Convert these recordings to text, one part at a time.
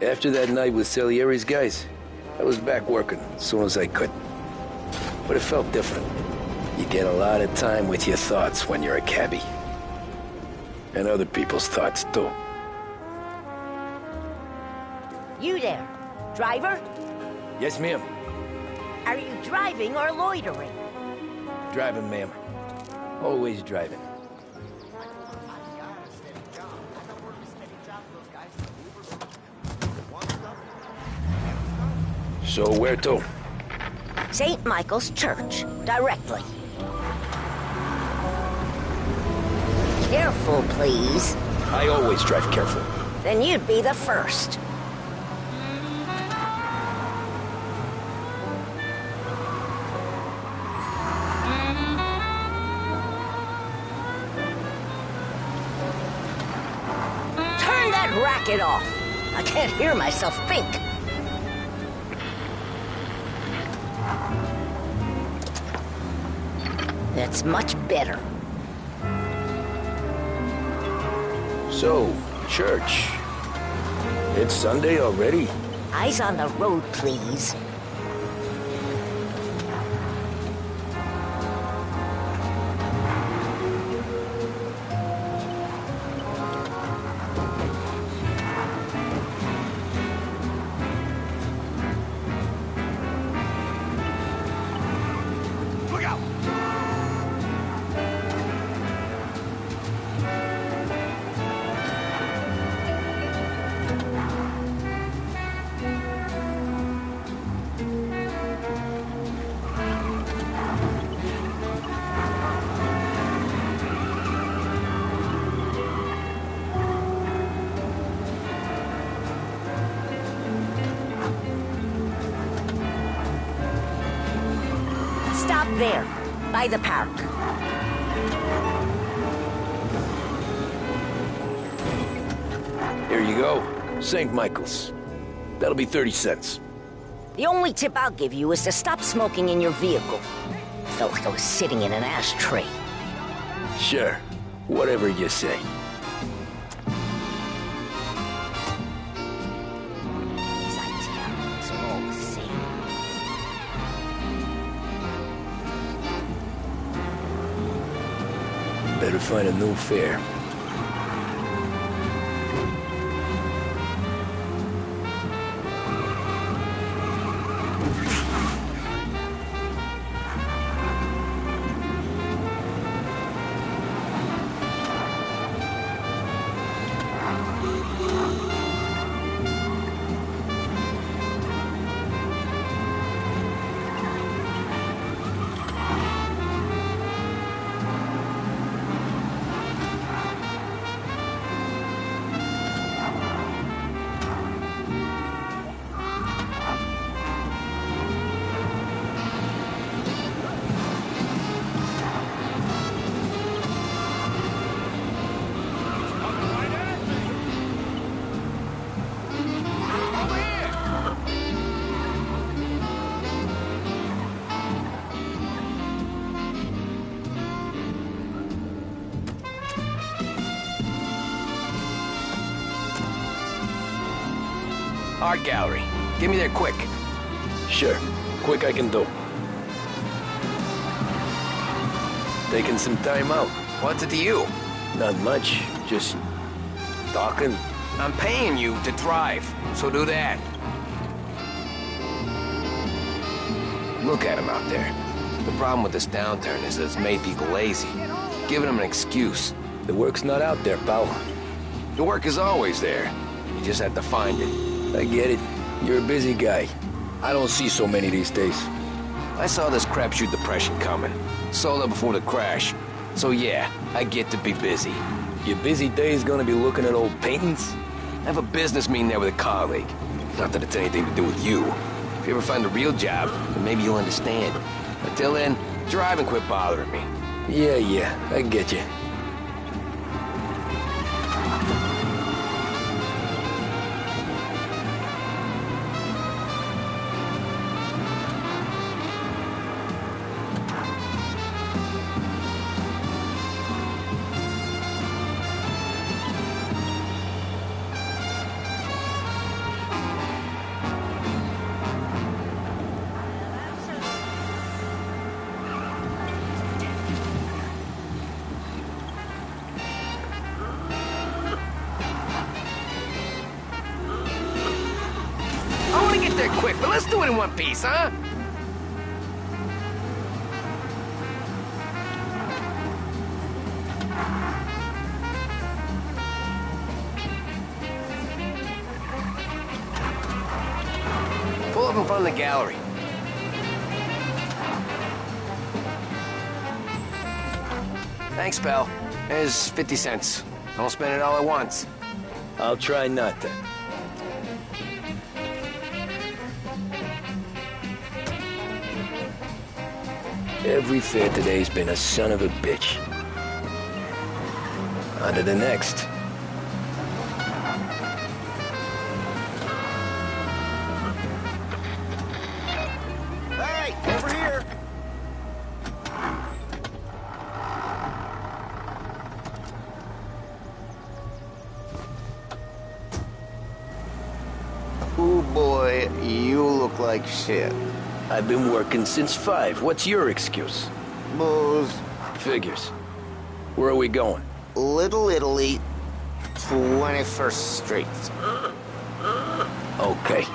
After that night with Salieri's guys, I was back working as soon as I could. But it felt different. You get a lot of time with your thoughts when you're a cabbie. And other people's thoughts, too. You there, driver? Yes, ma'am. Are you driving or loitering? Driving, ma'am. Always driving. So where to? St. Michael's Church, directly. Careful, please. I always drive careful. Then you'd be the first. Turn that racket off. I can't hear myself think. That's much better. So, church. It's Sunday already? Eyes on the road, please. Stop there, by the park. Here you go. St. Michael's. That'll be 30 cents. The only tip I'll give you is to stop smoking in your vehicle. Felt like I was sitting in an ashtray. Sure. Whatever you say. These Italians are all the same. Better find a new fare. Art gallery. Get me there quick. Sure. Quick I can do. Taking some time out. What's it to you? Not much. Just talking. I'm paying you to drive, so do that. Look at him out there. The problem with this downturn is that it's made people lazy. Giving them an excuse. The work's not out there, pal. The work is always there. You just have to find it. I get it. You're a busy guy. I don't see so many these days. I saw this crapshoot depression coming. Sold up before the crash. So yeah, I get to be busy. Your busy day's gonna be looking at old paintings? I have a business meeting there with a colleague. Not that it's anything to do with you. If you ever find a real job, then maybe you'll understand. Until then, drive and quit bothering me. Yeah, I get you. right, but let's do it in one piece, huh? Pull up in front of the gallery. Thanks, pal. There's 50 cents. Don't spend it all at once. I'll try not to. Every fare today's been a son of a bitch. On to the next. Hey, over here! Ooh, boy, you look like shit. I've been working since 5. What's your excuse? Booze. Figures. Where are we going? Little Italy, 21st Street. Okay.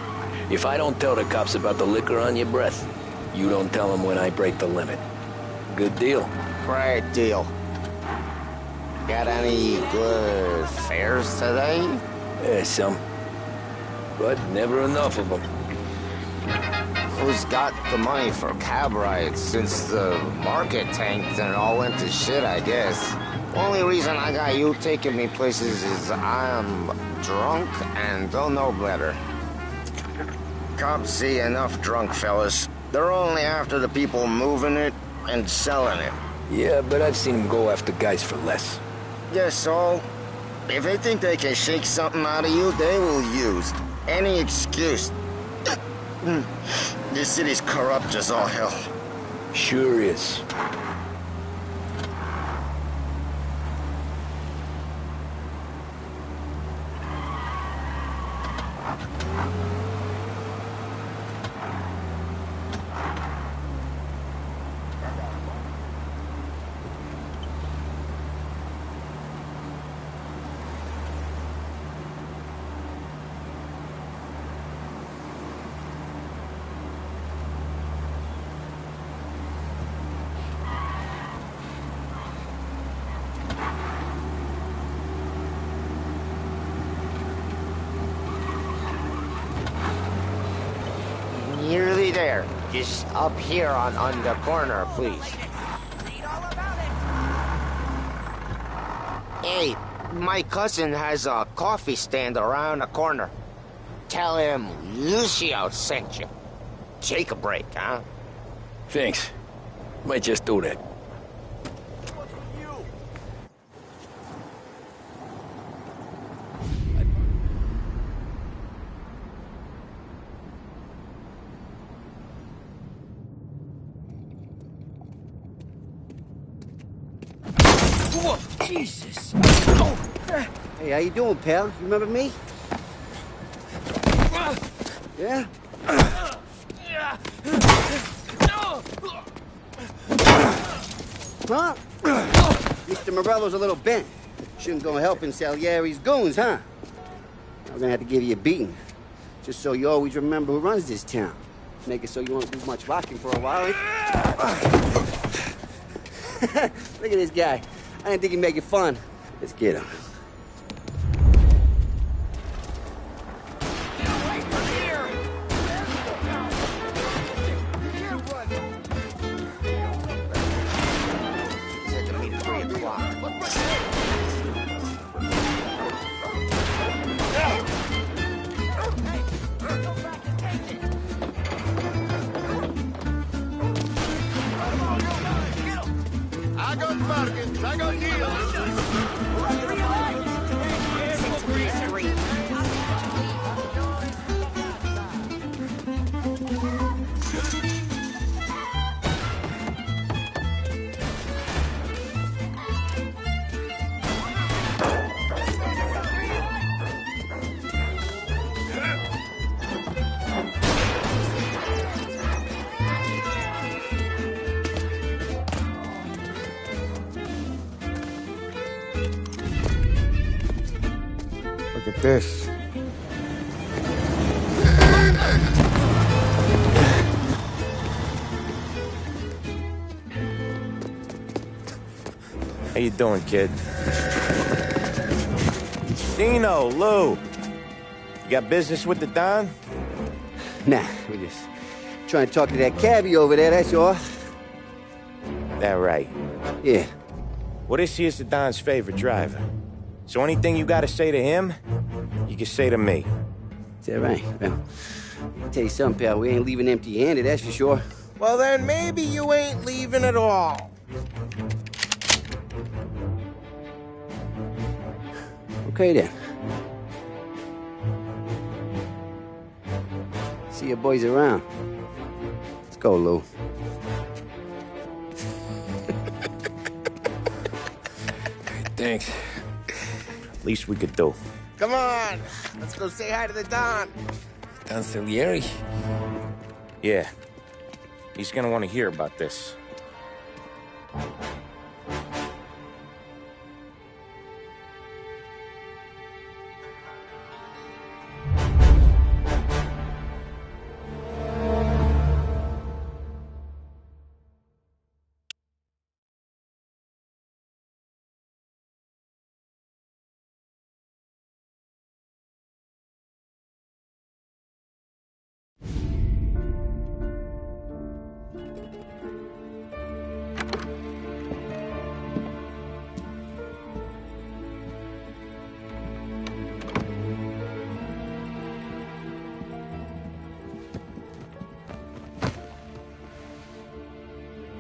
If I don't tell the cops about the liquor on your breath, you don't tell them when I break the limit. Good deal. Great deal. Got any good fares today? Some. But never enough of them. Who's got the money for cab rides since the market tanked and all went to shit, I guess? Only reason I got you taking me places is I'm drunk and don't know better. Cops see enough drunk fellas. They're only after the people moving it and selling it. Yeah, but I've seen them go after guys for less. Yes, so if they think they can shake something out of you, they will use any excuse. This city's corrupt as all hell. Sure is. Nearly there. Just up here on the corner, please. Hey, my cousin has a coffee stand around the corner. Tell him Lucio sent you. Take a break, huh? Thanks. Might just do that. Whoa, Jesus! Hey, how you doing, pal? You remember me? Yeah? Huh? Mr. Morello's a little bent. Shouldn't go helping Salieri's goons, huh? I'm gonna have to give you a beating. Just so you always remember who runs this town. Make it so you won't do much rocking for a while. Look at this guy. I didn't think he'd make it fun. Let's get him. Set the meeting at 3 o'clock. I got bargains, I got deals. Look at this. How you doing, kid? Dino, Lou. You got business with the Don? Nah, we just trying to talk to that cabbie over there, that's all. That right. Yeah. Well, this here's the Don's favorite driver. So anything you gotta say to him, you can say to me. Is that right? Well, I'll tell you something, pal. We ain't leaving empty-handed, that's for sure. Well, then maybe you ain't leaving at all. Okay, then. See your boys around. Let's go, Lou. Thanks. Least we could do. Come on, let's go say hi to the Don. Don Salieri? Yeah. He's gonna want to hear about this.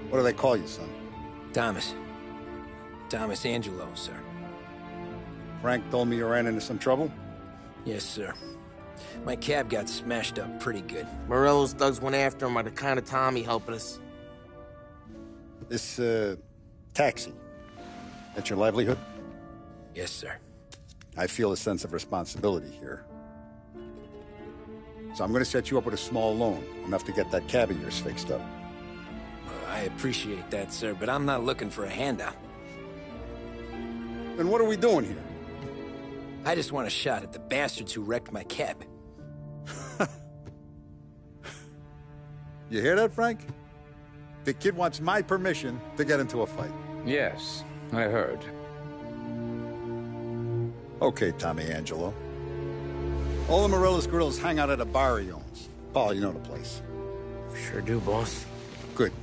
What do they call you, son? Thomas. Thomas Angelo, sir. Frank told me you ran into some trouble? Yes, sir. My cab got smashed up pretty good. Morello's thugs went after him by the kind of Tommy helping us. This, taxi. That's your livelihood? Yes, sir. I feel a sense of responsibility here. So I'm gonna set you up with a small loan, enough to get that cab of yours fixed up. I appreciate that, sir, but I'm not looking for a handout. Then what are we doing here? I just want a shot at the bastards who wrecked my cab. You hear that, Frank? The kid wants my permission to get into a fight. Yes, I heard. Okay, Tommy Angelo. All the Morello's girls hang out at a bar he owns. Paul, you know the place. Sure do, boss. Good.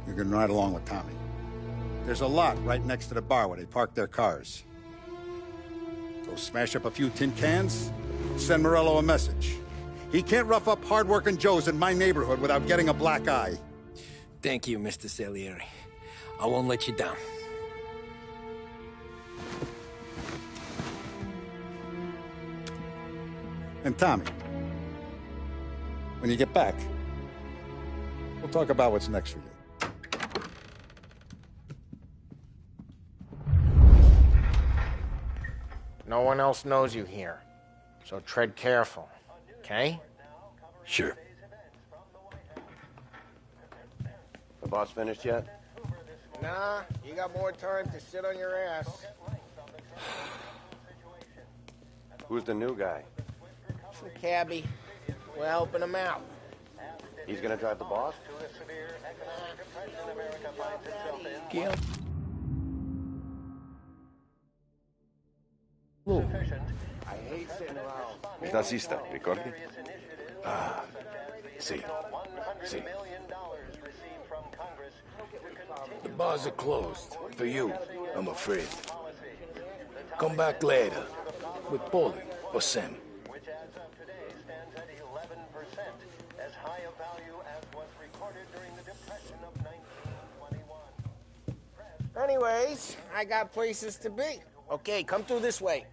You can ride along with Tommy. There's a lot right next to the bar where they park their cars. Go smash up a few tin cans, send Morello a message. He can't rough up hard-working Joes in my neighborhood without getting a black eye. Thank you, Mr. Salieri. I won't let you down. And Tommy, when you get back, we'll talk about what's next for you. No one else knows you here, so tread careful, okay? Sure. The boss finished yet? Nah, you got more time to sit on your ass. Who's the new guy? Some cabbie. We're helping him out. He's gonna drive the boss? Gil. Il tassista, ricordi? See. The bars are closed. For you, I'm afraid. Come back later. With Paulie or Sam. Which as of today stands at 11%, as high a value as was recorded during the Depression of 1921. Anyways, I got places to be. Okay, come through this way.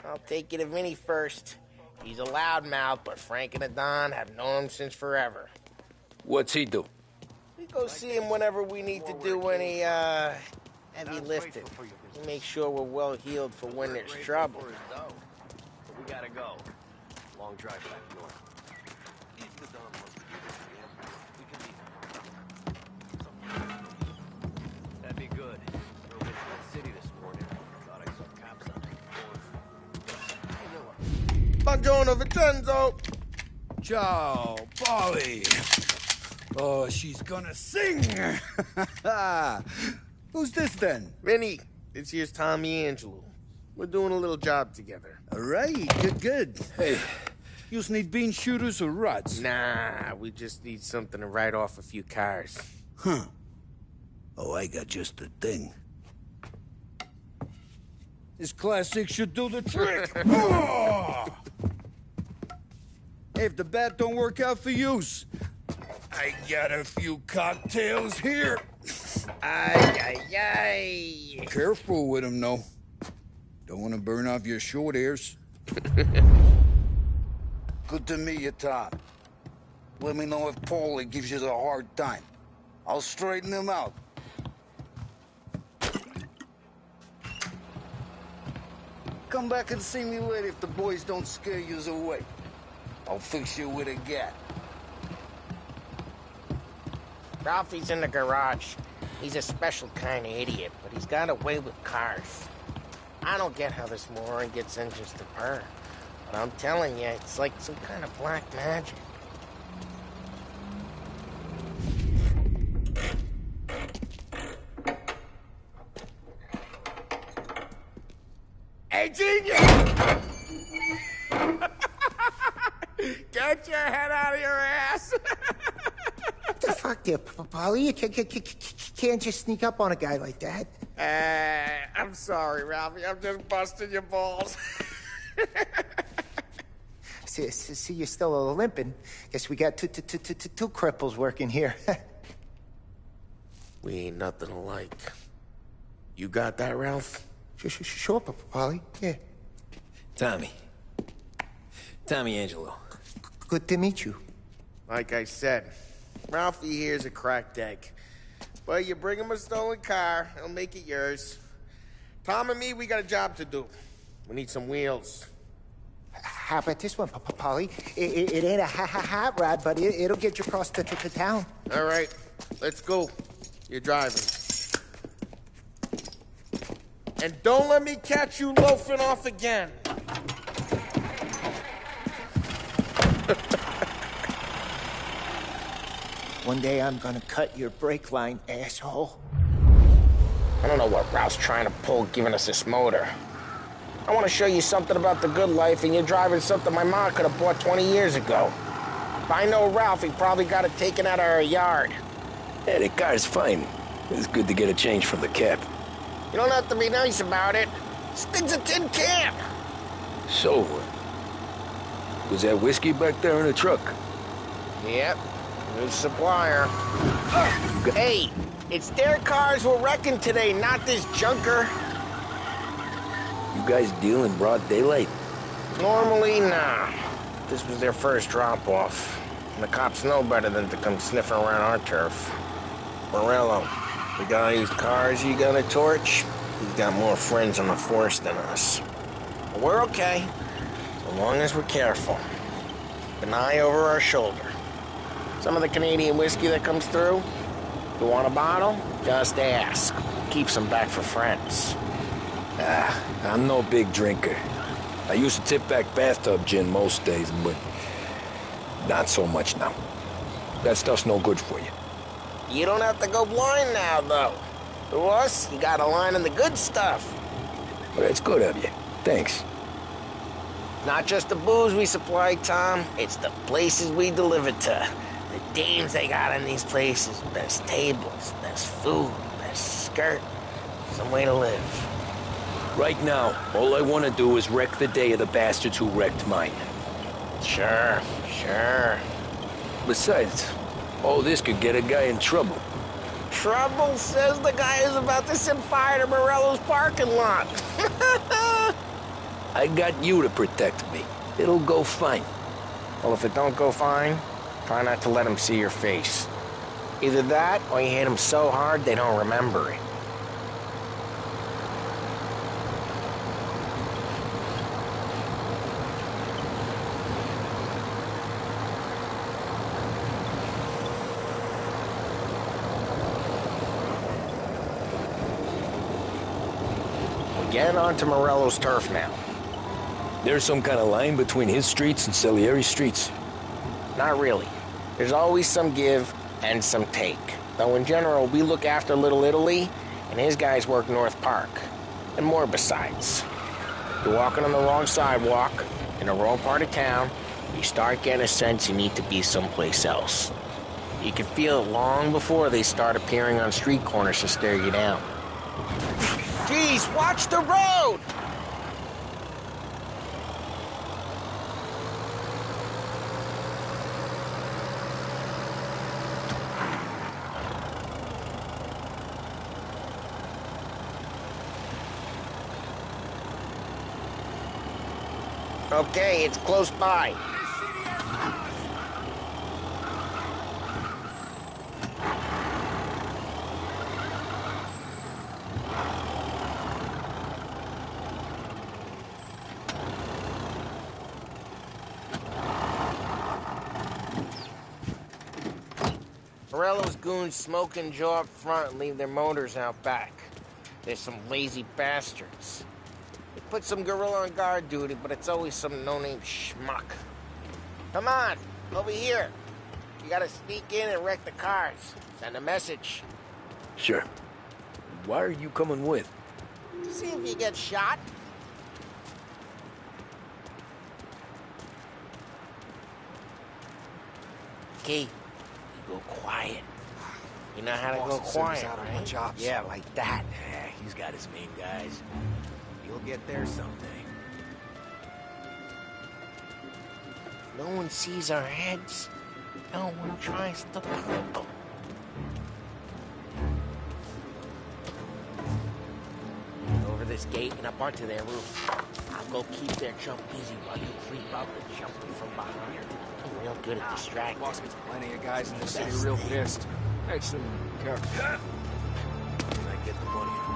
I'll take you to Vinny first. He's a loudmouth, but Frank and the Don have known him since forever. What's he do? We go see him whenever we need to do any, heavy lifting. We make sure we're well healed for when there's trouble. We gotta go. Long drive back north. If the Don wants to do this again, we can meet. That'd be good. Drove into that city this morning. Thought I saw cops on the corner. Buongiorno, Vincenzo! Ciao, Polly. Oh, she's gonna sing. Who's this then? Vinny, This here's Tommy Angelo. We're doing a little job together. All right, good. Hey, you just need bean shooters or rods? Nah, we just need something to write off a few cars. Huh. Oh, I got just the thing. This classic should do the trick. Oh! Hey, if the bat don't work out for use, I got a few cocktails here. Ay. Careful with them, though. Don't want to burn off your short hairs. Good to meet you, Tom. Let me know if Paulie gives you the hard time. I'll straighten him out. Come back and see me later if the boys don't scare you away. I'll fix you with a gat. Ralphie's in the garage. He's a special kind of idiot, but he's got a way with cars. I don't get how this moron gets engines to purr. But I'm telling you, it's like some kind of black magic. Hey, genius! Get your head out of your ass! What the fuck there, Paulie? You can't just sneak up on a guy like that. I'm sorry, Ralphie. I'm just busting your balls. See, you're still limping. Guess we got two cripples working here. We ain't nothing alike. You got that, Ralph? Sure, Paulie. Yeah. Tommy Angelo. Good to meet you. Like I said, Ralphie here's a cracked egg. But you bring him a stolen car, he'll make it yours. Tom and me, we got a job to do. We need some wheels. How about this one, Paulie? It ain't a hot rod, but it'll get you across to town. All right, let's go. You're driving. And don't let me catch you loafing off again. One day I'm gonna cut your brake line, asshole. I don't know what Ralph's trying to pull giving us this motor. I want to show you something about the good life, and you're driving something my mom could have bought 20 years ago. If I know Ralph, he probably got it taken out of our yard. Yeah, the car's fine. It's good to get a change from the cab. You don't have to be nice about it. This thing's a tin can. So, was that whiskey back there in the truck? Yep. Good supplier. Hey, it's their cars we're wrecking today, not this junker. You guys deal in broad daylight? Normally, nah. This was their first drop-off. And the cops know better than to come sniffing around our turf. Morello, the guy whose cars you got a torch, he's got more friends on the force than us. But we're okay, as long as we're careful. An eye over our shoulder. Some of the Canadian whiskey that comes through, if you want a bottle, just ask. Keep some back for friends. I'm no big drinker. I used to tip back bathtub gin most days, but not so much now. That stuff's no good for you. You don't have to go blind now, though. To us, you got a line in the good stuff. Well, that's good of you. Thanks. Not just the booze we supply, Tom. It's the places we deliver to. The dames they got in these places. Best tables, best food, best skirt. Some way to live. Right now, all I want to do is wreck the day of the bastards who wrecked mine. Sure. Besides, all this could get a guy in trouble. Trouble says the guy is about to set fire to Morello's parking lot. I got you to protect me. It'll go fine. Well, if it don't go fine, try not to let them see your face. Either that, or you hit them so hard they don't remember it. Get onto Morello's turf now. There's some kind of line between his streets and Salieri's streets? Not really. There's always some give and some take. Though in general, we look after Little Italy, and his guys work North Park. and more besides. You're walking on the wrong sidewalk, in the wrong part of town, you start getting a sense you need to be someplace else. You can feel it long before they start appearing on street corners to stare you down. Jeez, watch the road! Okay, it's close by. Morello's goons smoke and jaw up front and leave their motors out back. They're some lazy bastards. They put some gorilla on guard duty, but it's always some no-name schmuck. Come on, over here. You gotta sneak in and wreck the cars. Send a message. Sure. Why are you coming with? To see if you get shot. Okay, you go quiet. You know how to go quiet, right? Yeah, like that. Yeah, he's got his main guys. You'll get there someday. No one sees our heads. No one tries to put them. Over this gate and up onto their roof. I'll go keep their jump busy while you creep up and jump me from behind. I'm real good at distracting. Boss gets plenty of guys in this city real pissed. Makes them careful. When I get the money from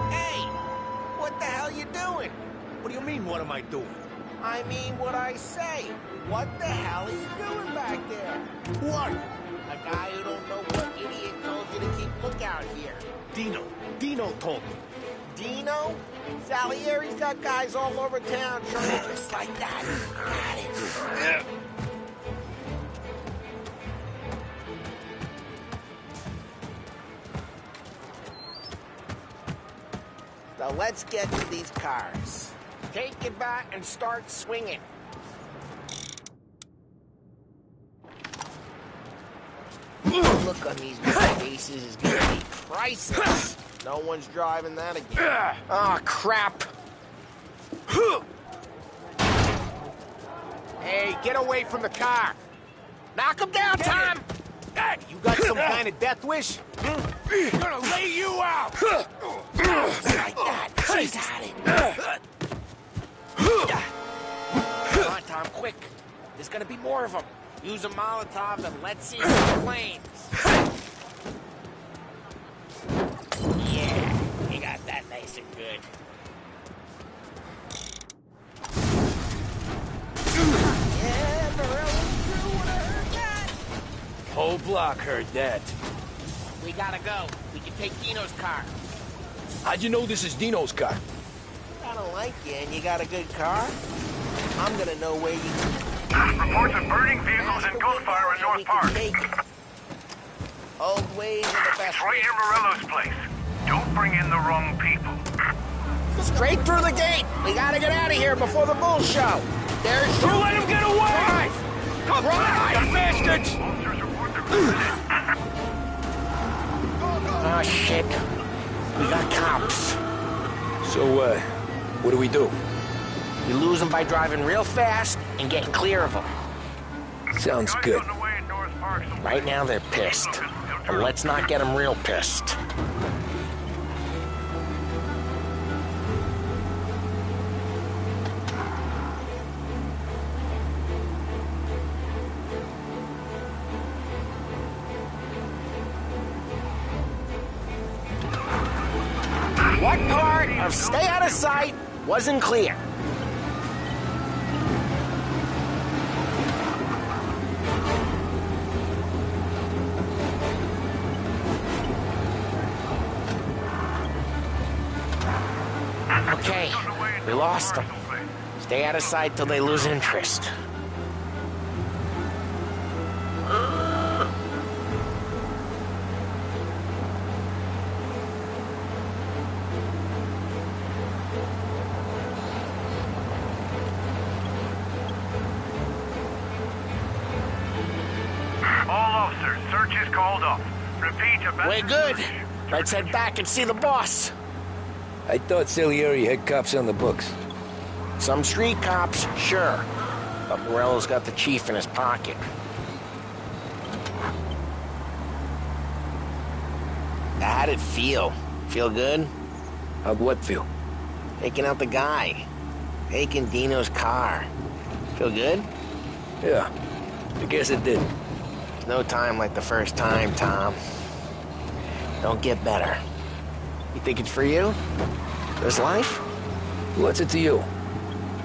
Hey! What the hell you doing? What do you mean, what am I doing? I mean what I say. What the hell are you doing back there? What? A guy who don't know what idiot told you to keep lookout here. Dino told me. Dino? Salieri's got guys all over town trying just like that. Got it. Yeah. So let's get to these cars. Take it back and start swinging. The look on these faces is gonna be priceless. No one's driving that again. Oh, crap. Hey, get away from the car. Knock him down, Tom. Hey, you got some kind of death wish? I'm gonna lay you out. Like that. She's at it. Come on, Tom, quick. There's gonna be more of them. Use a Molotov and let's see some flames. Yeah, you got that nice and good. Yeah, Morello's crew would have heard that. Whole block heard that. We gotta go. We can take Dino's car. How'd you know this is Dino's car? I don't like you and you got a good car. I'm gonna know where you... Reports of burning vehicles and gunfire in North Park. Old ways are the best. Right near Morello's place. Don't bring in the wrong people. Straight through the gate. We gotta get out of here before the bull show. There's... Don't let him get away! Come on, you bastards! Officers report they're closing Oh, shit. We got cops. So, what do we do? We lose them by driving real fast and getting clear of them. Sounds good. Right now they're pissed. But let's not get them real pissed. What part of stay out of sight wasn't clear? Okay, we lost them. Stay out of sight till they lose interest. We're good. Let's head back and see the boss. I thought Salieri had cops on the books. Some street cops, sure. But Morello's got the chief in his pocket. How'd it feel? Feel good? How'd what feel? Taking out the guy. Taking Dino's car. Feel good? Yeah, I guess it did. There's no time like the first time, Tom. Don't get better. You think it's for you? This life? What's it to you?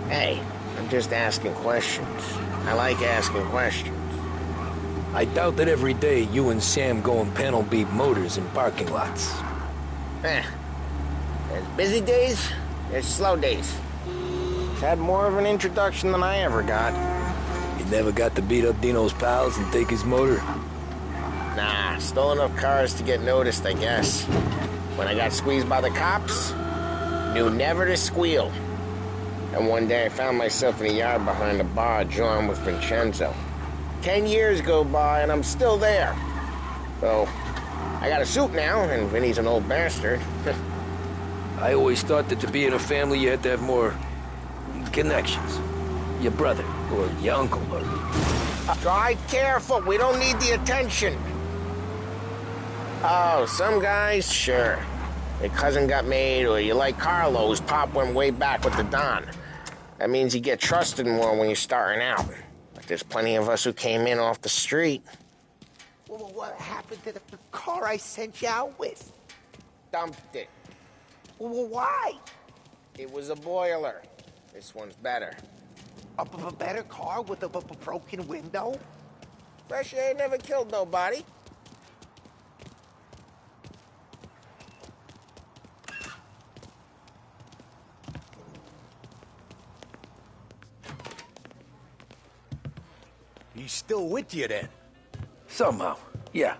Hey, I'm just asking questions. I like asking questions. I doubt that every day you and Sam go and panel beat motors in parking lots. There's busy days, there's slow days. I've had more of an introduction than I ever got. You never got to beat up Dino's pals and take his motor? Nah, stole enough cars to get noticed, I guess. When I got squeezed by the cops, knew never to squeal. And one day I found myself in a yard behind a bar drawing with Vincenzo. 10 years go by and I'm still there. So, I got a suit now, and Vinny's an old bastard. I always thought that to be in a family you had to have more connections. Your brother, or your uncle, or... Drive careful, we don't need the attention. Oh, some guys, sure. Your cousin got made, or you like Carlos, Pop went way back with the Don. That means you get trusted more when you're starting out. But there's plenty of us who came in off the street. Well, what happened to the car I sent you out with? Dumped it. Well, why? It was a boiler. This one's better. A better car with a broken window? Fresh air never killed nobody. He's still with you then? Somehow, yeah.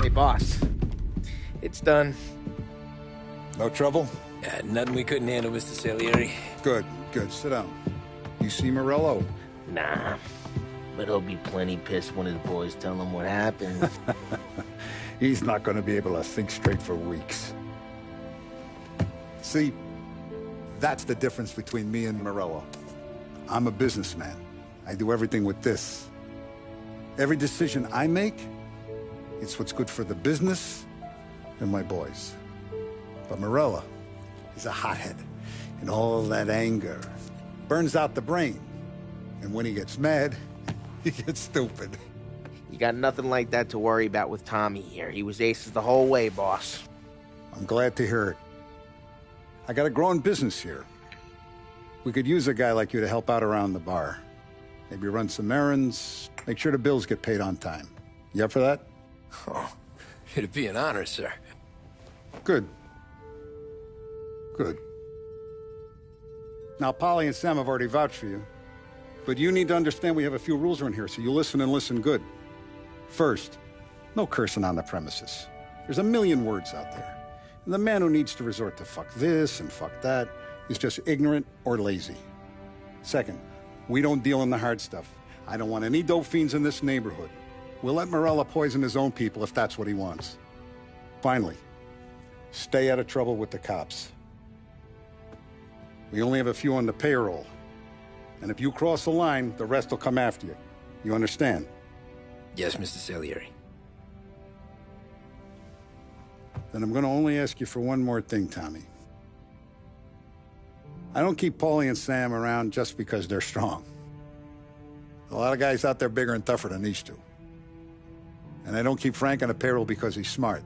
Hey, boss. It's done. No trouble? Yeah, nothing we couldn't handle, Mr. Salieri. Good, good. Sit down. You see Morello? Nah. But he'll be plenty pissed when his boys tell him what happened. He's not going to be able to think straight for weeks. See, that's the difference between me and Morello. I'm a businessman. I do everything with this. Every decision I make, it's what's good for the business and my boys. But Morello, he's a hothead. And all that anger burns out the brain. And when he gets mad, he gets stupid. You got nothing like that to worry about with Tommy here. He was aces the whole way, boss. I'm glad to hear it. I got a growing business here. We could use a guy like you to help out around the bar. Maybe run some errands, make sure the bills get paid on time. You up for that? Oh, it'd be an honor, sir. Good. Good. Now, Polly and Sam have already vouched for you. But you need to understand we have a few rules around here, so you listen and listen good. First, no cursing on the premises. There's a million words out there. And the man who needs to resort to fuck this and fuck that is just ignorant or lazy. Second, we don't deal in the hard stuff. I don't want any dope fiends in this neighborhood. We'll let Morello poison his own people if that's what he wants. Finally, stay out of trouble with the cops. We only have a few on the payroll. And if you cross the line, the rest will come after you. You understand? Yes, Mr. Salieri. Then I'm going to only ask you for one more thing, Tommy. I don't keep Paulie and Sam around just because they're strong. A lot of guys out there bigger and tougher than these two. And I don't keep Frank on the payroll because he's smart.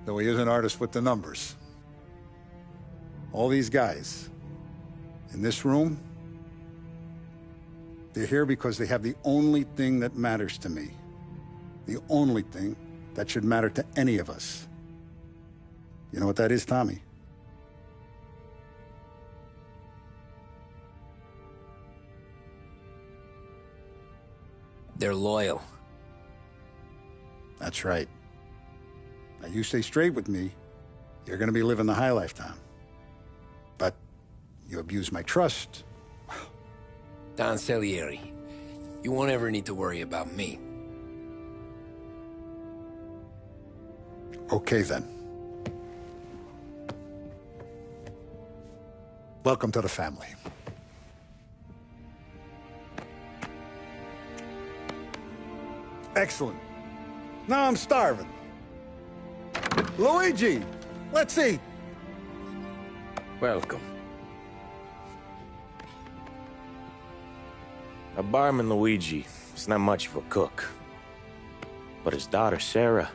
Though he is an artist with the numbers. All these guys in this room, they're here because they have the only thing that matters to me. The only thing that should matter to any of us. You know what that is, Tommy? They're loyal. That's right. Now, you stay straight with me, you're gonna be living the high life, Tom. But you abuse my trust. Don Salieri, you won't ever need to worry about me. Okay, then. Welcome to the family. Excellent. Now I'm starving. Luigi, let's eat. Welcome. A barman Luigi is not much of a cook. But his daughter Sarah,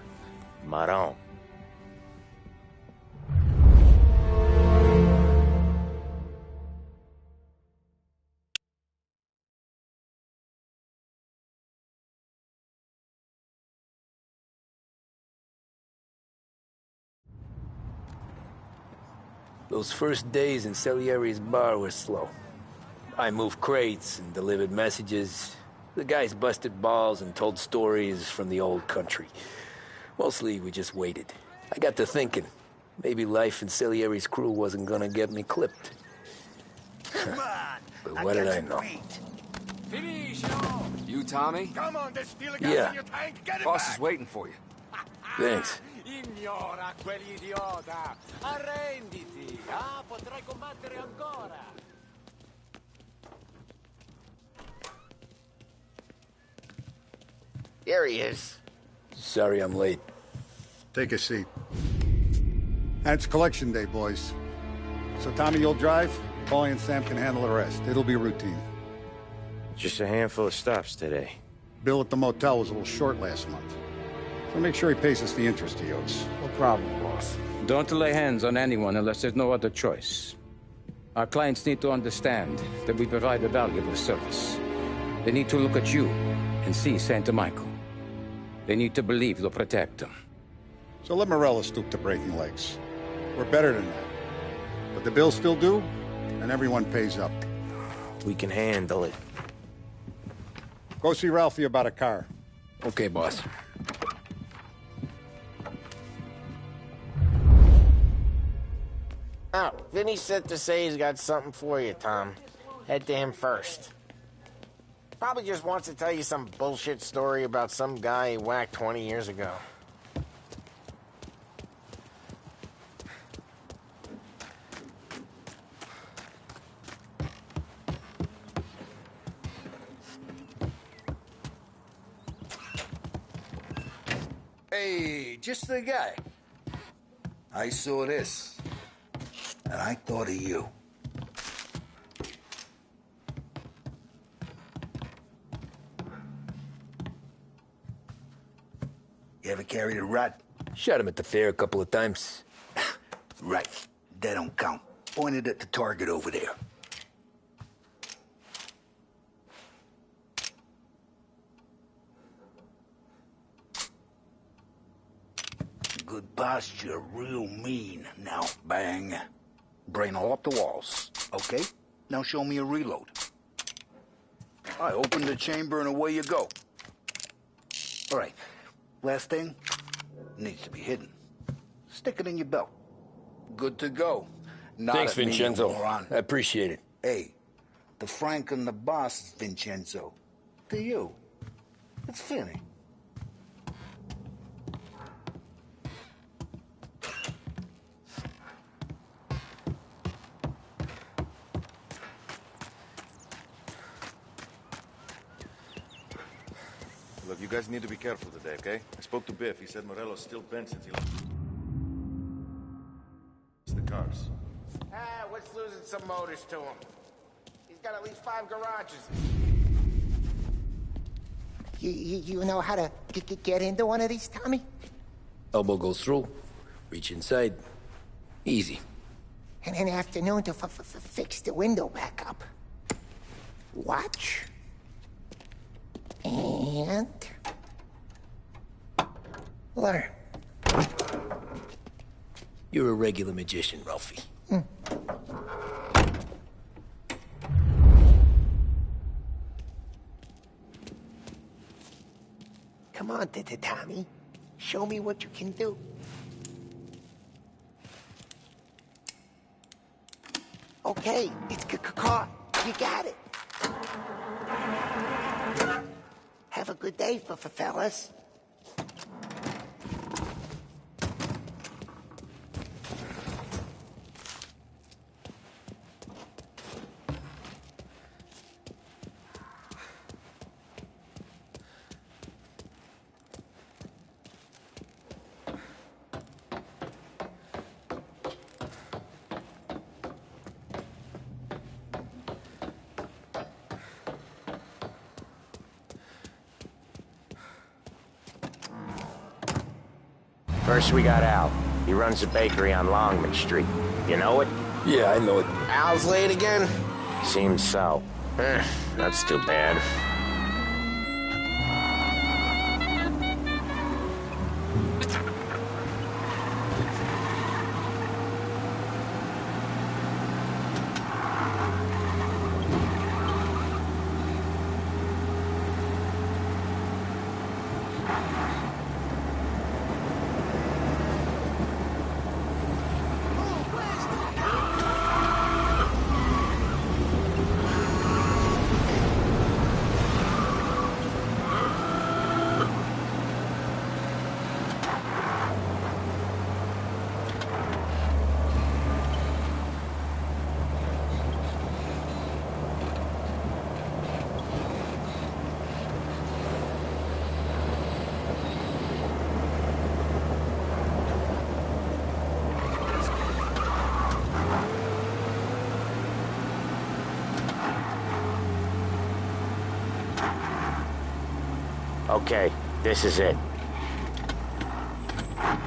Maron. Those first days in Salieri's bar were slow. I moved crates and delivered messages. The guys busted balls and told stories from the old country. Mostly, we just waited. I got to thinking, maybe life in Salieri's crew wasn't gonna get me clipped. But what did I know? You, Tommy? Come on, there's steel gas Yeah. in your tank. Get it Boss back. is waiting for you. Thanks. Ignora quell'idiota. Arrenditi. Potrai combattere ancora. Here he is. Sorry I'm late. Take a seat. And it's collection day, boys. So Tommy, you'll drive. Paulie and Sam can handle the rest. It'll be routine. Just a handful of stops today. Bill at the motel was a little short last month. So make sure he pays us the interest he owes. No problem, boss. Don't lay hands on anyone unless there's no other choice. Our clients need to understand that we provide a valuable service. They need to look at you and see Santa Michael. They need to believe you'll protect them. So let Morella stoop to breaking legs. We're better than that. But the bills still due, and everyone pays up. We can handle it. Go see Ralphie about a car. Okay, boss. Oh, Vinny said to say he's got something for you, Tom. Head to him first. Probably just wants to tell you some bullshit story about some guy he whacked 20 years ago. Hey, just the guy. I saw this, and I thought of you. You ever carried a rat? Shot him at the fair a couple of times. Right. That don't count. Pointed at the target over there. Good posture, real mean. Now, bang. Brain all up the walls. Okay? Now show me a reload. I open the chamber and away you go. All right. Last thing. Needs to be hidden. Stick it in your belt. Good to go. Not Thanks, at me, Vincenzo. moron. I appreciate it. Hey, the Frank and the boss is Vincenzo. To you. It's Finny. Look, you guys need to be careful today, okay? I spoke to Biff. He said Morello's still bent since he lost the cars. What's losing some motors to him? He's got at least 5 garages. You know how to get into one of these, Tommy? Elbow goes through. Reach inside. Easy. And an afternoon to fix the window back up. Watch. And... learn. You're a regular magician, Ralphie. Come on, Tommy. Show me what you can do. Okay, it's caught. You got it. Have a good day, fellas. First we got Al. He runs a bakery on Longman Street. You know it? Yeah, I know it. Al's late again? Seems so. That's too bad. Okay, this is it.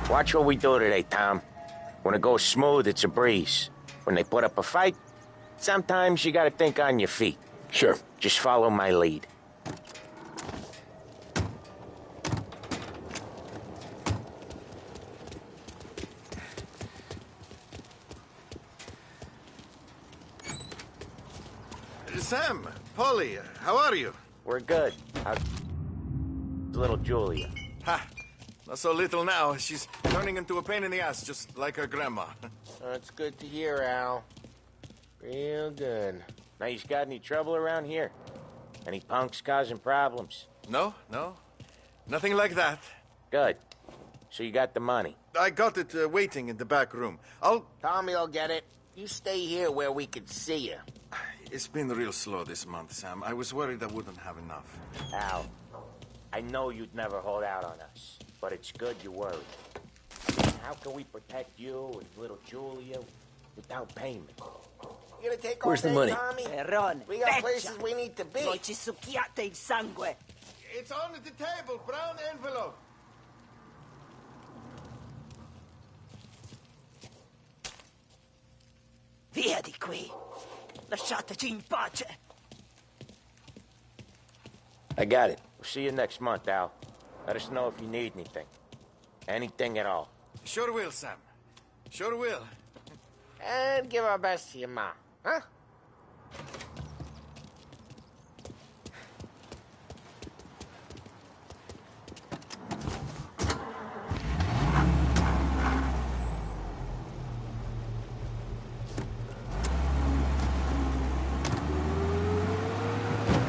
Watch what we do today, Tom. When it goes smooth, it's a breeze. When they put up a fight, sometimes you gotta think on your feet. Sure. Just follow my lead. Sam, Polly, how are you? We're good. Little Julia. Ha! Not so little now. She's turning into a pain in the ass, just like her grandma. That's good to hear, Al. Real good. Now, you got any trouble around here? Any punks causing problems? No. Nothing like that. Good. So you got the money? I got it waiting in the back room. Tommy will get it. You stay here where we can see you. It's been real slow this month, Sam. I was worried I wouldn't have enough. Al, I know you'd never hold out on us, but it's good you're worried. How can we protect you and little Julia without payment? You gonna take Where's all the day, money? Tommy? Perrone, We got feccia. places we need to be. Voi ci succhiate il sangue. It's on the table, brown envelope. Via di qui. Lasciateci in pace. I got it. We'll see you next month, Al. Let us know if you need anything. Anything at all. Sure will, Sam. Sure will. And give our best to your mom, huh?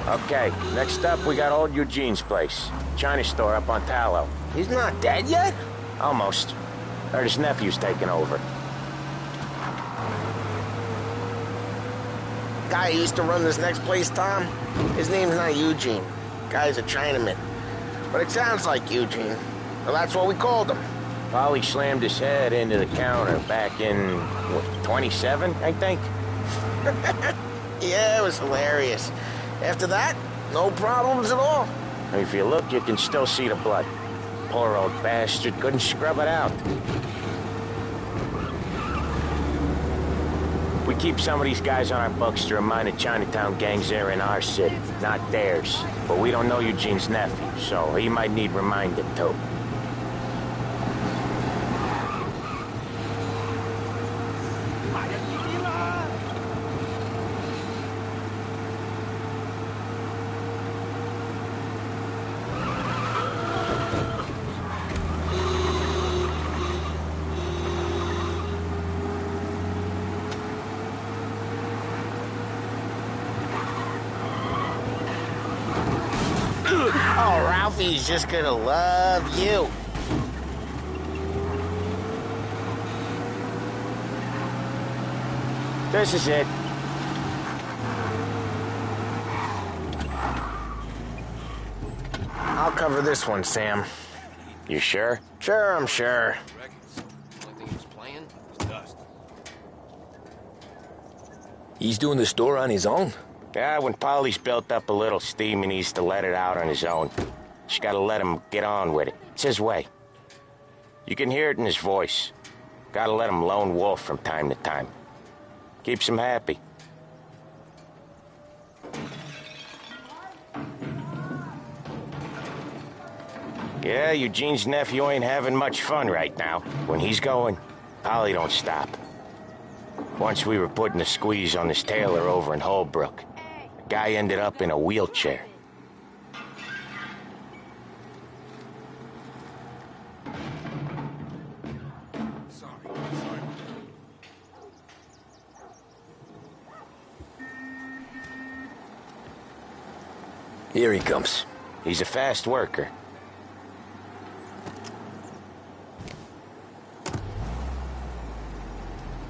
Okay, next up, we got old Eugene's place. China store up on Tallow. He's not dead yet? Almost. Heard his nephew's taking over. Guy who used to run this next place, Tom, his name's not Eugene. Guy's a Chinaman. But it sounds like Eugene. Well, that's what we called him. Polly slammed his head into the counter back in, what, 27, I think? Yeah, it was hilarious. After that, no problems at all. If you look, you can still see the blood. Poor old bastard couldn't scrub it out. We keep some of these guys on our books to remind the Chinatown gangs they're in our city, not theirs. But we don't know Eugene's nephew, so he might need reminding too. Oh, Ralphie's just gonna love you. This is it. I'll cover this one, Sam. You sure? Sure, I'm sure. Only thing he was playing was dust. He's doing the store on his own? Yeah, when Polly's built up a little steam, he needs to let it out on his own. Just gotta let him get on with it. It's his way. You can hear it in his voice. Gotta let him lone wolf from time to time. Keeps him happy. Yeah, Eugene's nephew ain't having much fun right now. When he's going, Polly don't stop. Once we were putting a squeeze on this tailor over in Holbrook. The guy ended up in a wheelchair. Here he comes. He's a fast worker.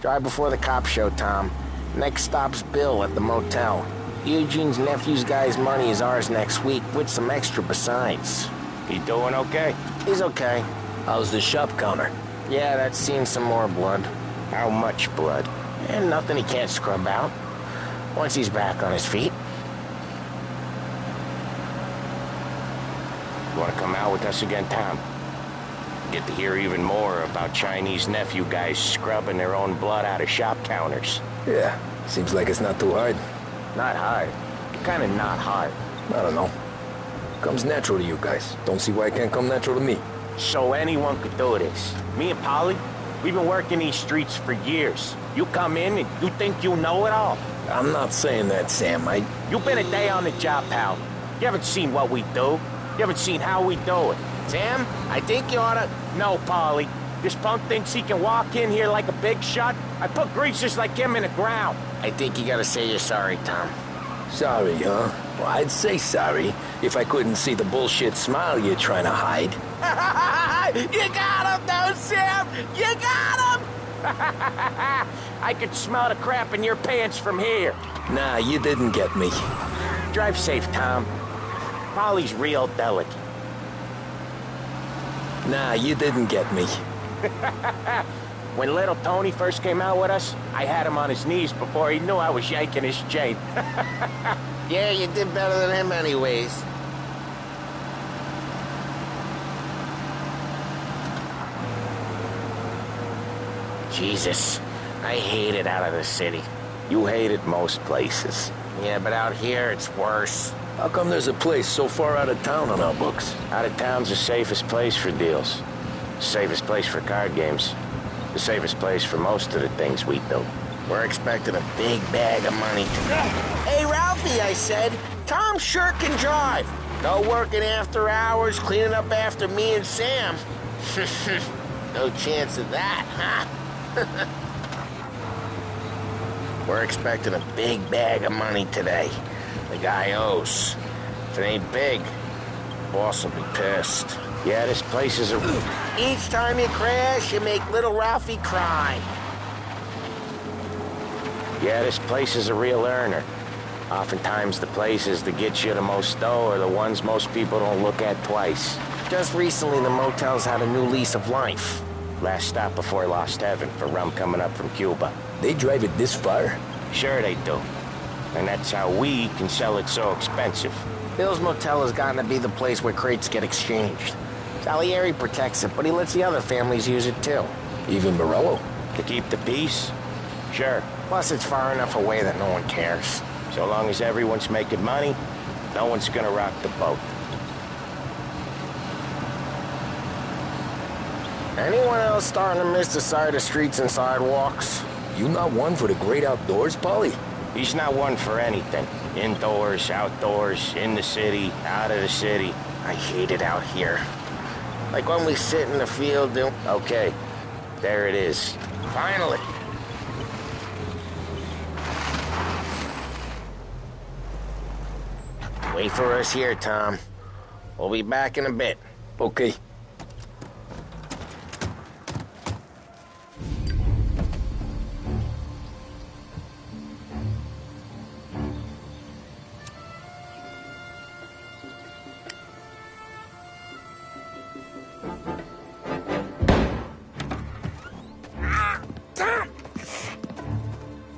Drive before the cops show, Tom. Next stop's Bill at the motel. Eugene's nephew's guy's money is ours next week, with some extra besides. He doing okay? He's okay. How's the shop counter? Yeah, that's seen some more blood. How much blood? And nothing he can't scrub out. Once he's back on his feet. You want to come out with us again, Tom? Get to hear even more about Chinese nephew guys scrubbing their own blood out of shop counters. Yeah, seems like it's not too hard. Not hard. Kind of not hard. I don't know. Comes natural to you guys. Don't see why it can't come natural to me. So anyone could do this. Me and Polly, we've been working these streets for years. You come in and you think you know it all. I'm not saying that, Sam. You've been a day on the job, pal. You haven't seen what we do. You haven't seen how we do it. Sam, I think you oughta... No, Polly. This punk thinks he can walk in here like a big shot. I put greasers like him in the ground. I think you gotta say you're sorry, Tom. Sorry, huh? Well, I'd say sorry if I couldn't see the bullshit smile you're trying to hide. You got him, though, Sam! You got him! I could smell the crap in your pants from here. Nah, you didn't get me. Drive safe, Tom. Polly's real delicate. Nah, you didn't get me. When little Tony first came out with us, I had him on his knees before he knew I was yanking his chain. Yeah, you did better than him anyways. Jesus, I hate it out of the city. You hate it most places. Yeah, but out here, it's worse. How come there's a place so far out of town on our books? Out of town's the safest place for deals. The safest place for card games. The safest place for most of the things we do. We're expecting a big bag of money today. Hey, Ralphie, I said, Tom sure can drive. No working after hours, cleaning up after me and Sam. No chance of that, huh? We're expecting a big bag of money today. The guy owes. If it ain't big, boss will be pissed. Yeah, this place is a... Each time you crash, you make little Ralphie cry. Yeah, this place is a real earner. Oftentimes the places that get you the most dough are the ones most people don't look at twice. Just recently, the motel's had a new lease of life. Last stop before Lost Heaven for rum coming up from Cuba. They drive it this far? Sure they do. And that's how we can sell it so expensive. Bill's Motel has gotten to be the place where crates get exchanged. Salieri protects it, but he lets the other families use it too. Even Morello? To keep the peace? Sure. Plus, it's far enough away that no one cares. So long as everyone's making money, no one's gonna rock the boat. Anyone else starting to miss the side of streets and sidewalks? You not one for the great outdoors, Polly? He's not one for anything. Indoors, outdoors, in the city, out of the city. I hate it out here. Like when we sit in the field and... Okay, there it is. Finally. Wait for us here, Tom. We'll be back in a bit. Okay.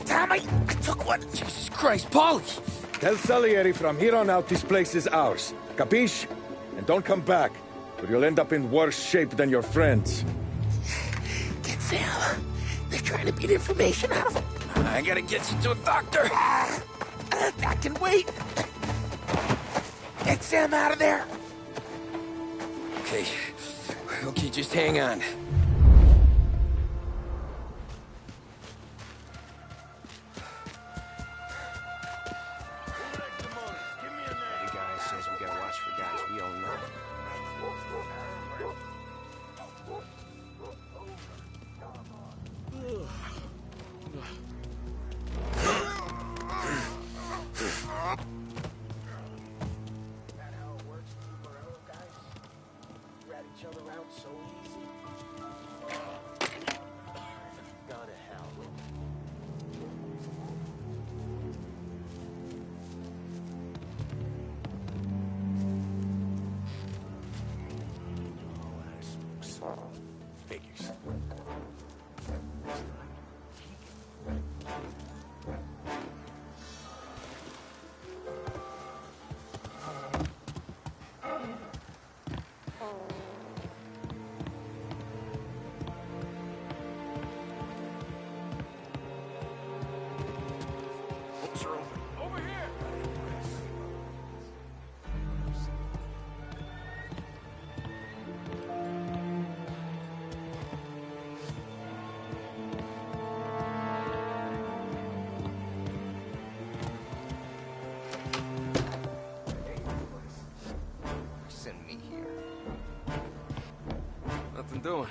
Tom, I took one. Jesus Christ, Paulie! Tell Salieri from here on out this place is ours. Capiche? And don't come back, or you'll end up in worse shape than your friends. Get Sam. They're trying to beat information out of him. I gotta get you to a doctor. I can wait. Get Sam out of there. Okay. Okay, just hang on. The guy says we gotta watch for guys we don't know. Each other out so easy. Go to hell. Figures. Send me here. Nothing doing.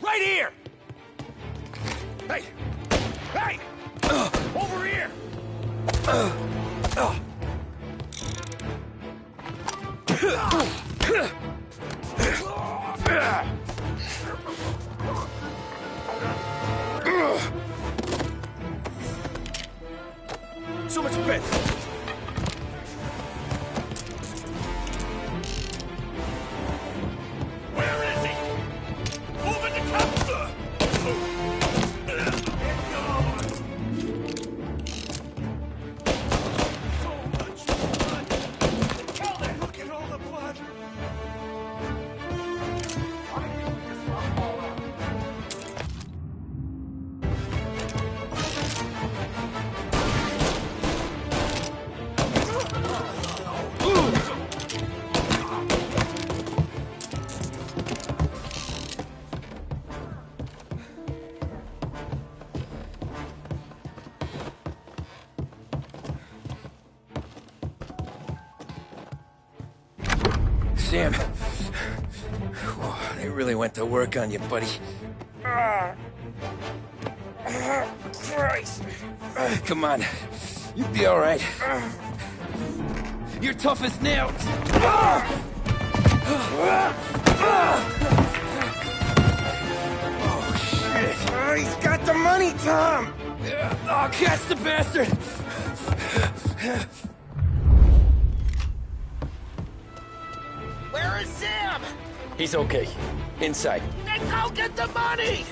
Right here! Hey! Hey! Over here! So much better! Sam, they really went to work on you, buddy. Christ. Come on, you'll be all right. You're tough as nails. Oh, shit. Oh, he's got the money, Tom. Oh, catch the bastard. Where is Sam? He's okay. Inside. Then go get the money!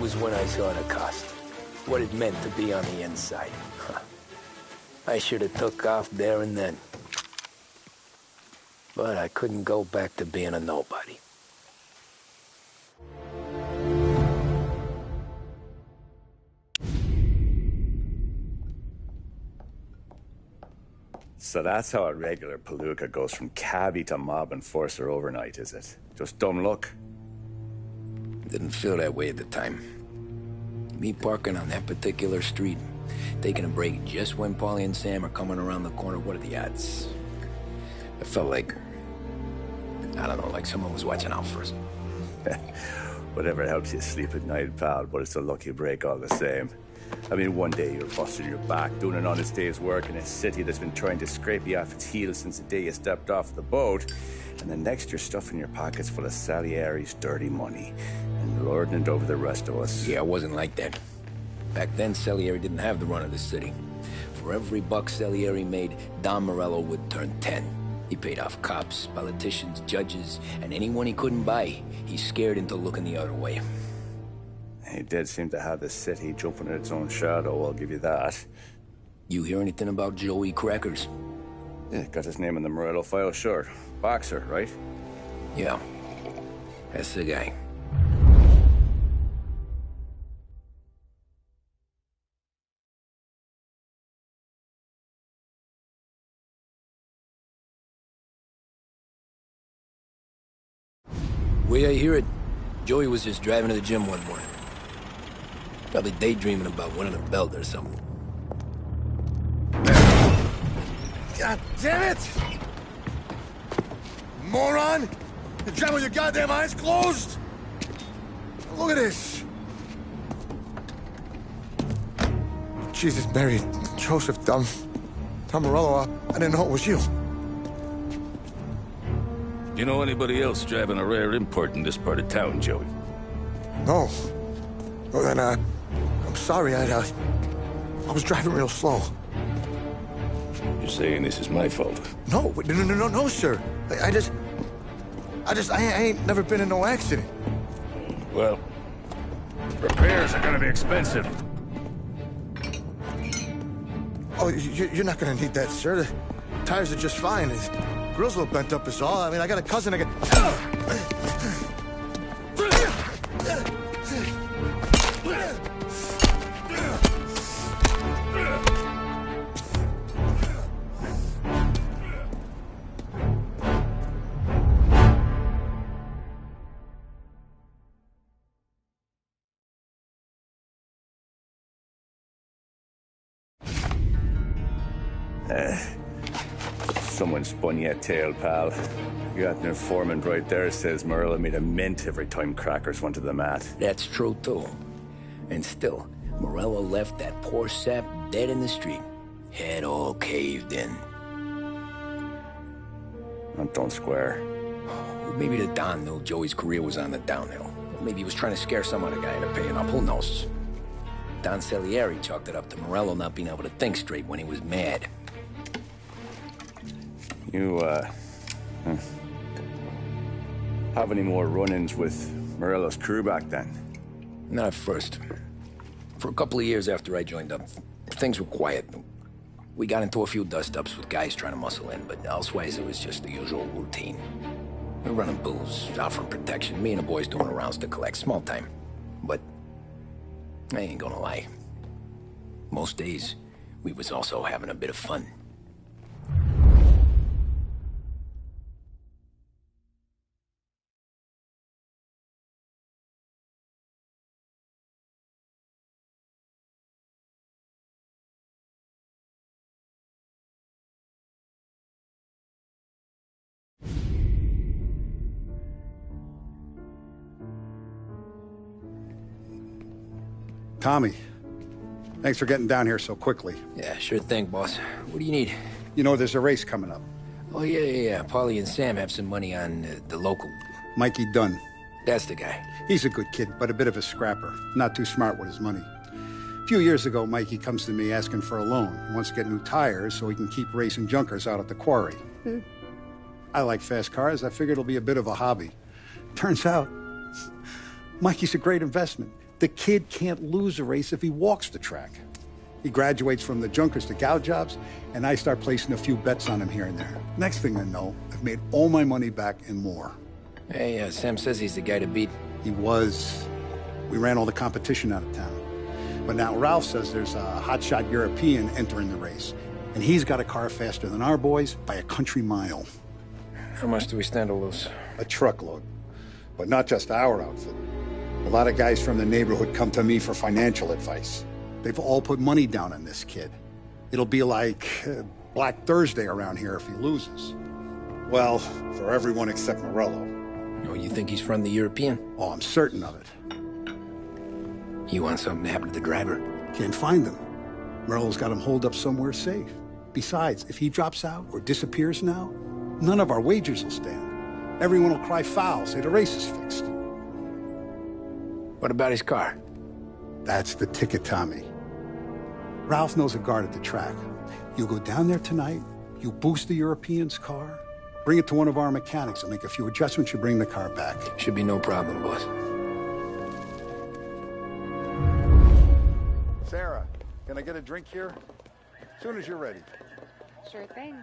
was when I saw the cost. What it meant to be on the inside. Huh. I should have took off there and then. But I couldn't go back to being a nobody. So that's how a regular palooka goes from cabbie to mob enforcer overnight, is it? Just dumb luck? Didn't feel that way at the time. Me parking on that particular street, taking a break just when Paulie and Sam are coming around the corner, what are the odds? I felt like, I don't know, like someone was watching out for us. Whatever helps you sleep at night, pal, but it's a lucky break all the same. I mean, one day you're busting your back, doing an honest day's work in a city that's been trying to scrape you off its heels since the day you stepped off the boat, and the next you're stuffing your pockets full of Salieri's dirty money and lording it over the rest of us. Yeah, it wasn't like that. Back then, Salieri didn't have the run of the city. For every buck Salieri made, Don Morello would turn 10. He paid off cops, politicians, judges, and anyone he couldn't buy, he scared into looking the other way. He did seem to have the city jumping in its own shadow, I'll give you that. You hear anything about Joey Crackers? Yeah, got his name in the Morello file, sure. Boxer, right? Yeah, that's the guy. The way I hear it, Joey was just driving to the gym one morning. Probably daydreaming about winning a belt or something. God damn it! Moron! You're driving with your goddamn eyes closed? Look at this! Jesus, Mary, Joseph, Tom Morello, I didn't know it was you. You know anybody else driving a rare import in this part of town, Joey? No. Well, then, I'm sorry, I was driving real slow. You're saying this is my fault? No, sir. I ain't never been in no accident. Well, repairs are gonna be expensive. Oh, you're not gonna need that, sir. The tires are just fine. His grill's a little bent up is all. I mean, I got a cousin I got... Someone spun you a tail, pal. You got an informant right there says Morello made a mint every time Crackers went to the mat. That's true, too. And still, Morello left that poor sap dead in the street. Head all caved in. That don't square. Maybe the Don knew Joey's career was on the downhill. Or maybe he was trying to scare some other guy into paying up. Who knows? Don Salieri chalked it up to Morello not being able to think straight when he was mad. You, have any more run-ins with Morello's crew back then? Not at first. For a couple of years after I joined up, things were quiet. We got into a few dust-ups with guys trying to muscle in, but elsewise it was just the usual routine. We're running booze, offering protection, me and the boys doing rounds to collect, small time. But I ain't gonna lie. Most days, we was also having a bit of fun. Tommy, thanks for getting down here so quickly. Yeah, sure thing, boss. What do you need? You know, there's a race coming up. Oh, yeah. Paulie and Sam have some money on the local. Mikey Dunn. That's the guy. He's a good kid, but a bit of a scrapper. Not too smart with his money. A few years ago, Mikey comes to me asking for a loan. He wants to get new tires so he can keep racing junkers out at the quarry. I like fast cars. I figured it'll be a bit of a hobby. Turns out, Mikey's a great investment. The kid can't lose a race if he walks the track. He graduates from the junkers to gal jobs, and I start placing a few bets on him here and there. Next thing I know, I've made all my money back and more. Hey, Sam says he's the guy to beat. He was. We ran all the competition out of town. But now Ralph says there's a hotshot European entering the race, and he's got a car faster than our boys by a country mile. How much do we stand to lose? A truckload. But not just our outfit. A lot of guys from the neighborhood come to me for financial advice. They've all put money down on this kid. It'll be like Black Thursday around here if he loses. Well, for everyone except Morello. Oh, you think he's from the European? Oh, I'm certain of it. You want something to happen to the driver? Can't find him. Morello's got him holed up somewhere safe. Besides, if he drops out or disappears now, none of our wagers will stand. Everyone will cry foul, say the race is fixed. What about his car? That's the ticket, Tommy. Ralph knows a guard at the track. You go down there tonight, you boost the European's car, bring it to one of our mechanics, and make a few adjustments, you bring the car back. Should be no problem, boss. Sarah, can I get a drink here? As soon as you're ready. Sure thing.